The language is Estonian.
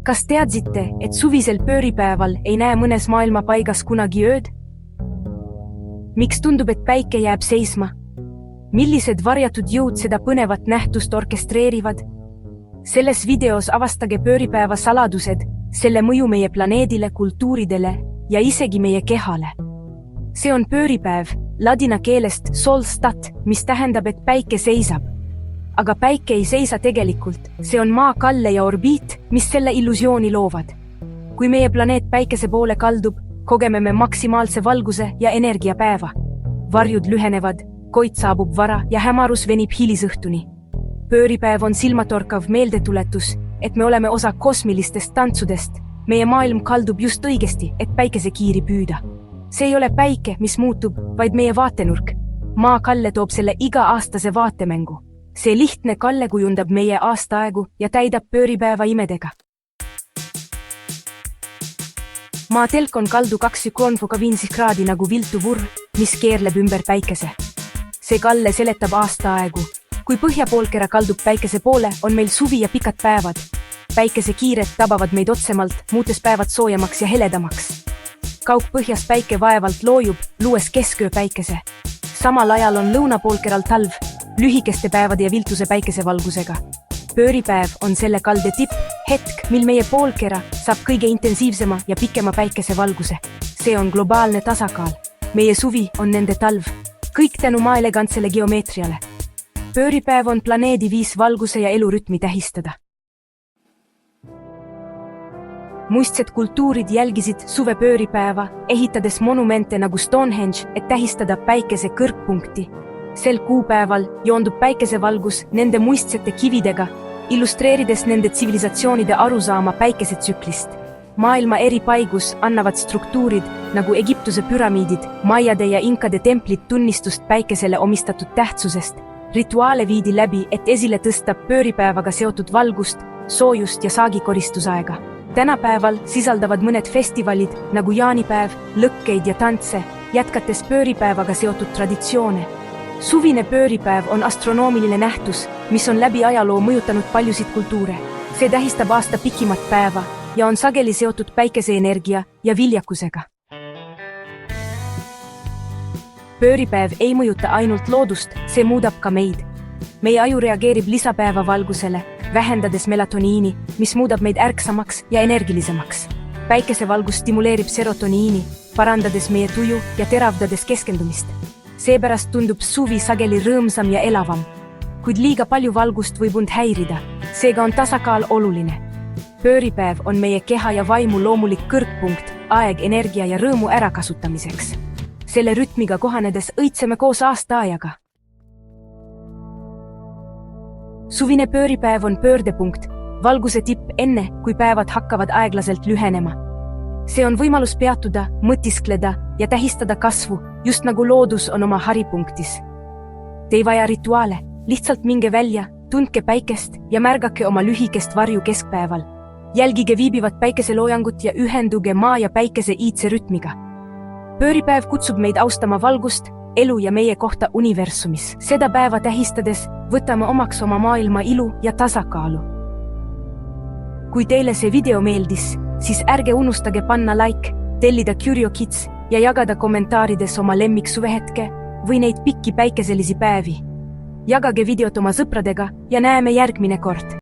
Kas teadsite, et suvisel pööripäeval ei näe mõnes maailma paigas kunagi ööd? Miks tundub, et päike jääb seisma? Millised varjatud jõud seda põnevat nähtust orkestreerivad? Selles videos avastage pööripäeva saladused, selle mõju meie planeedile, kultuuridele ja isegi meie kehale. See on pööripäev, ladina keelest solstat, mis tähendab, et päike seisab. Aga päike ei seisa tegelikult, see on maa kalle ja orbiit, mis selle illusiooni loovad. Kui meie planeet päikese poole kaldub, kogeme me maksimaalse valguse ja energiapäeva. Varjud lühenevad, koit saabub vara ja hämarus venib hilisõhtuni. Pööripäev on silmatorkav meeldetuletus, et me oleme osa kosmilistest tantsudest. Meie maailm kaldub just õigesti, et päikese kiiri püüda. See ei ole päike, mis muutub, vaid meie vaatenurk. Maa kalle toob selle iga-aastase vaatemängu. See lihtne kalle kujundab meie aastaaegu ja täidab pööripäeva imedega. Maa telk on kaldu 2,5 kraadi nagu viltu vurr, mis keerleb ümber päikese. See kalle seletab aastaaegu. Kui põhjapoolkera kaldub päikese poole, on meil suvi ja pikad päevad. Päikese kiired tabavad meid otsemalt, muutes päevad soojamaks ja heledamaks. Kaugpõhjas päike vaevalt loojub, luues kesköö päikese. Samal ajal on lõunapoolkeral talv, lühikeste päevade ja viltuse päikesevalgusega. Pööripäev on selle kalde tipp, hetk, mil meie poolkera saab kõige intensiivsema ja pikema päikesevalguse. See on globaalne tasakaal. Meie suvi on nende talv. Kõik tänu maa elegantsele geomeetriale. Pööripäev on planeedi viis valguse ja elurütmi tähistada. Muistsed kultuurid jälgisid suve pööripäeva, ehitades monumente nagu Stonehenge, et tähistada päikese kõrgpunkti. Sel kuupäeval joondub päikesevalgus nende muistsete kividega, illustreerides nende tsivilisatsioonide arusaama päikesetsüklist. Maailma eri paigus annavad struktuurid nagu Egiptuse püramiidid, maiade ja inkade templid tunnistust päikesele omistatud tähtsusest. Rituaale viidi läbi, et esile tõsta pööripäevaga seotud valgust, soojust ja saagikoristusaega. Tänapäeval sisaldavad mõned festivalid nagu jaanipäev, lõkkeid ja tantse, jätkates pööripäevaga seotud traditsioone. Suvine pööripäev on astronoomiline nähtus, mis on läbi ajaloo mõjutanud paljusid kultuure. See tähistab aasta pikimat päeva ja on sageli seotud päikeseenergia ja viljakusega. Pööripäev ei mõjuta ainult loodust, see muudab ka meid. Meie aju reageerib lisapäeva valgusele, vähendades melatoniini, mis muudab meid ärksamaks ja energilisemaks. Päikesevalgus stimuleerib serotoniini, parandades meie tuju ja teravdades keskendumist. Seepärast tundub suvi sageli rõõmsam ja elavam. Kuid liiga palju valgust võib und häirida, seega on tasakaal oluline. Pööripäev on meie keha ja vaimu loomulik kõrgpunkt, aeg energia ja rõõmu ärakasutamiseks. Selle rütmiga kohanedes õitseme koos aastaajaga. Suvine pööripäev on pöördepunkt, valguse tipp enne, kui päevad hakkavad aeglaselt lühenema. See on võimalus peatuda, mõtiskleda ja tähistada kasvu, just nagu loodus on oma haripunktis. Te ei vaja rituaale, lihtsalt minge välja, tundke päikest ja märgake oma lühikest varju keskpäeval. Jälgige viibivat päikeseloojangut ja ühenduge maa ja päikese iidse rütmiga. Pööripäev kutsub meid austama valgust, elu ja meie kohta universumis. Seda päeva tähistades võtame omaks oma maailma ilu ja tasakaalu. Kui teile see video meeldis, siis ärge unustage panna like, tellida Curio Kids ja jagada kommentaarides oma lemmiksuvehetke või neid pikki päikeselisi päevi. Jagage videot oma sõpradega ja näeme järgmine kord.